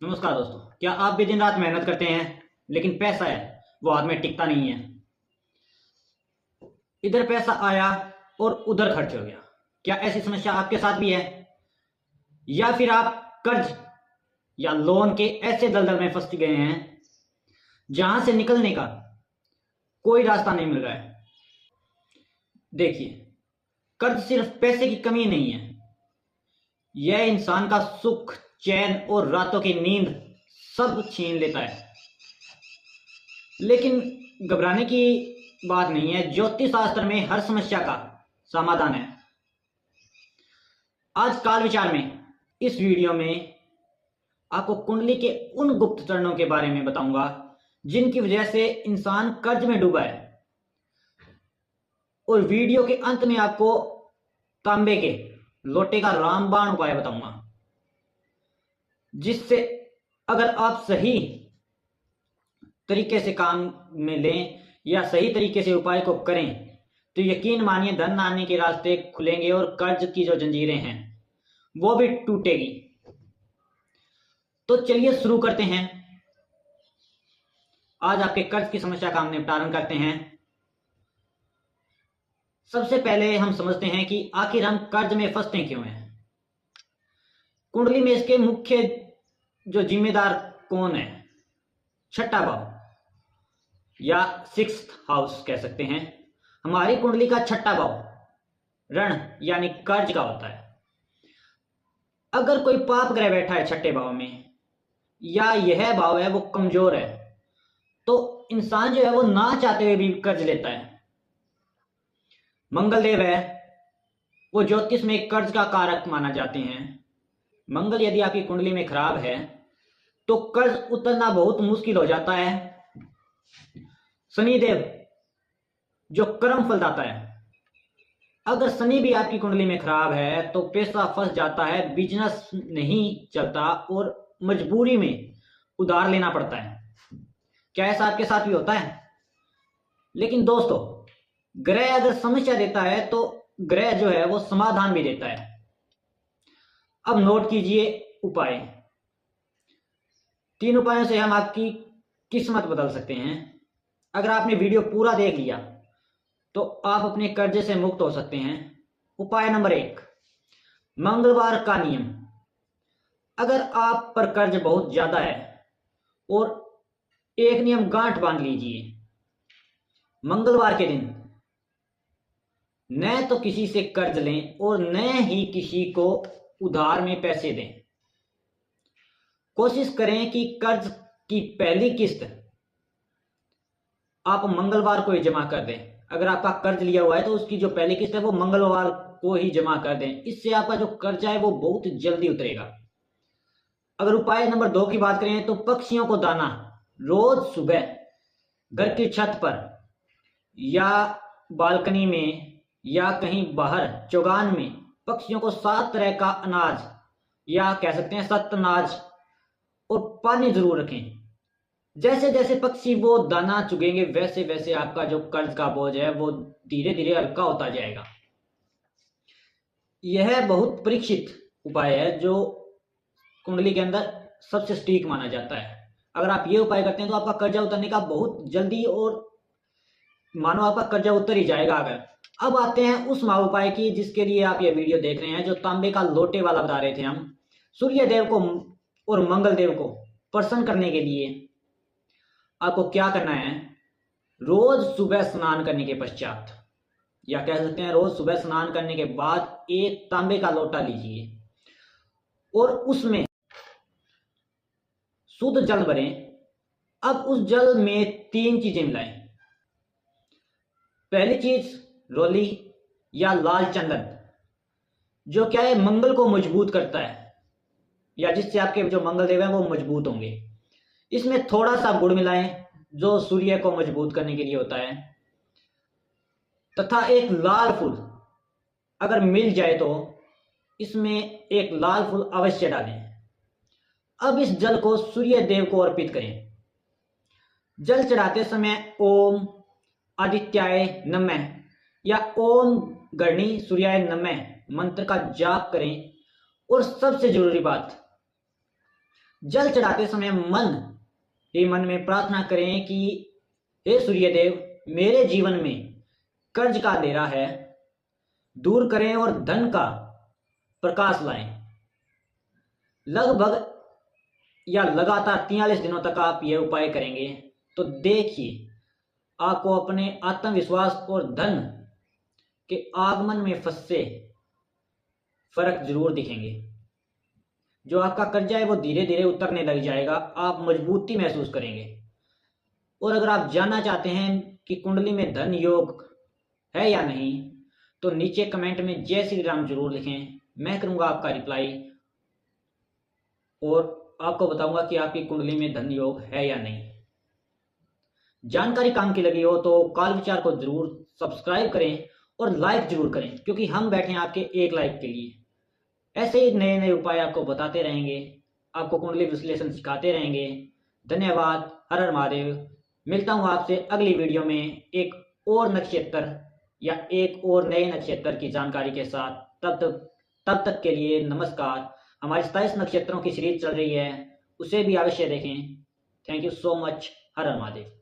नमस्कार दोस्तों। क्या आप भी दिन रात मेहनत करते हैं लेकिन पैसा है वो हाथ में टिकता नहीं है। इधर पैसा आया और उधर खर्च हो गया। क्या ऐसी समस्या आपके साथ भी है? या फिर आप कर्ज या लोन के ऐसे दलदल में फंस गए हैं जहां से निकलने का कोई रास्ता नहीं मिल रहा है? देखिए, कर्ज सिर्फ पैसे की कमी नहीं है, यह इंसान का सुख, चैन और रातों की नींद सब छीन लेता है। लेकिन घबराने की बात नहीं है, ज्योतिष शास्त्र में हर समस्या का समाधान है। आज काल विचार में इस वीडियो में आपको कुंडली के उन गुप्त चरणों के बारे में बताऊंगा जिनकी वजह से इंसान कर्ज में डूबा है। और वीडियो के अंत में आपको तांबे के लोटे का रामबाण उपाय बताऊंगा, जिससे अगर आप सही तरीके से काम में लें या सही तरीके से उपाय को करें तो यकीन मानिए धन आने के रास्ते खुलेंगे और कर्ज की जो जंजीरें हैं वो भी टूटेगी। तो चलिए शुरू करते हैं। आज आपके कर्ज की समस्या का हम निपटारण करते हैं। सबसे पहले हम समझते हैं कि आखिर हम कर्ज में फंसते क्यों हैं। कुंडली में इसके मुख्य जो जिम्मेदार कौन है? छठा भाव या सिक्स्थ हाउस कह सकते हैं। हमारी कुंडली का छठा भाव ऋण यानी कर्ज का होता है। अगर कोई पाप ग्रह बैठा है छठे भाव में या यह भाव है वो कमजोर है तो इंसान जो है वो ना चाहते हुए भी कर्ज लेता है। मंगल देव है, वो ज्योतिष में कर्ज का कारक माना जाते हैं। मंगल यदि आपकी कुंडली में खराब है तो कर्ज उतरना बहुत मुश्किल हो जाता है। शनिदेव जो कर्म फलदाता है, अगर शनि भी आपकी कुंडली में खराब है तो पैसा फंस जाता है, बिजनेस नहीं चलता और मजबूरी में उधार लेना पड़ता है। क्या ऐसा आपके साथ भी होता है? लेकिन दोस्तों, ग्रह अगर समस्या देता है तो ग्रह जो है वो समाधान भी देता है। अब नोट कीजिए उपाय। 3 उपायों से हम आपकी किस्मत बदल सकते हैं। अगर आपने वीडियो पूरा देख लिया तो आप अपने कर्जे से मुक्त हो सकते हैं। उपाय नंबर 1, मंगलवार का नियम। अगर आप पर कर्ज बहुत ज्यादा है और एक नियम गांठ बांध लीजिए, मंगलवार के दिन न तो किसी से कर्ज लें और न ही किसी को उधार में पैसे दें। कोशिश करें कि कर्ज की पहली किस्त आप मंगलवार को ही जमा कर दें। अगर आपका कर्ज लिया हुआ है तो उसकी जो पहली किस्त है वो मंगलवार को ही जमा कर दें। इससे आपका जो कर्जा है वो बहुत जल्दी उतरेगा। अगर उपाय नंबर 2 की बात करें तो पक्षियों को दाना रोज सुबह घर की छत पर या बालकनी में या कहीं बाहर चौगान में पक्षियों को 7 तरह का अनाज या कह सकते हैं सख्त अनाज और पानी जरूर रखें। जैसे जैसे पक्षी वो दाना चुगेंगे वैसे वैसे आपका जो कर्ज का बोझ है वो धीरे धीरे हल्का होता जाएगा। यह बहुत परीक्षित उपाय है जो कुंडली के अंदर सबसे सटीक माना जाता है। अगर आप ये उपाय करते हैं तो आपका कर्जा उतरने का बहुत जल्दी और मानो आपका कर्जा उतर ही जाएगा। अगर अब आते हैं उस महा उपाय की जिसके लिए आप ये वीडियो देख रहे हैं, जो तांबे का लोटे वाला बता रहे थे हम। सूर्य देव को और मंगल देव को प्रसन्न करने के लिए आपको क्या करना है? रोज सुबह स्नान करने के पश्चात या कह सकते हैं रोज सुबह स्नान करने के बाद एक तांबे का लोटा लीजिए और उसमें शुद्ध जल भरें। अब उस जल में 3 चीजें मिलाएं। पहली चीज रोली या लाल चंदन, जो क्या है मंगल को मजबूत करता है या जिससे आपके जो मंगल देव हैं वो मजबूत होंगे। इसमें थोड़ा सा गुड़ मिलाएं जो सूर्य को मजबूत करने के लिए होता है, तथा एक लाल फूल अगर मिल जाए तो इसमें एक लाल फूल अवश्य डालें। अब इस जल को सूर्य देव को अर्पित करें। जल चढ़ाते समय ओम आदित्याय नमः या ओम गणी सूर्याय नमः मंत्र का जाप करें। और सबसे जरूरी बात, जल चढ़ाते समय मन ही मन में प्रार्थना करें कि हे सूर्यदेव, मेरे जीवन में कर्ज का अंधेरा है, दूर करें और धन का प्रकाश लाएं। लगभग या लगातार 43 दिनों तक आप ये उपाय करेंगे तो देखिए आपको अपने आत्मविश्वास और धन के आगमन में फंसे फर्क जरूर दिखेंगे। जो आपका कर्जा है वो धीरे धीरे उतरने लग जाएगा, आप मजबूती महसूस करेंगे। और अगर आप जानना चाहते हैं कि कुंडली में धन योग है या नहीं, तो नीचे कमेंट में जय श्री राम जरूर लिखें, मैं करूंगा आपका रिप्लाई और आपको बताऊंगा कि आपकी कुंडली में धन योग है या नहीं। जानकारी काम की लगी हो तो काल विचार को जरूर सब्सक्राइब करें और लाइक जरूर करें, क्योंकि हम बैठे हैं आपके एक लाइक के लिए। ऐसे ही नए नए उपाय आपको बताते रहेंगे, आपको कुंडली विश्लेषण सिखाते रहेंगे। धन्यवाद। हर हर महादेव। मिलता हूँ आपसे अगली वीडियो में एक और नक्षत्र या एक और नए नक्षत्र की जानकारी के साथ। तब तक के लिए नमस्कार। हमारी 27 नक्षत्रों की सीरीज चल रही है, उसे भी अवश्य देखें। Thank you so much. Her her Mahadev.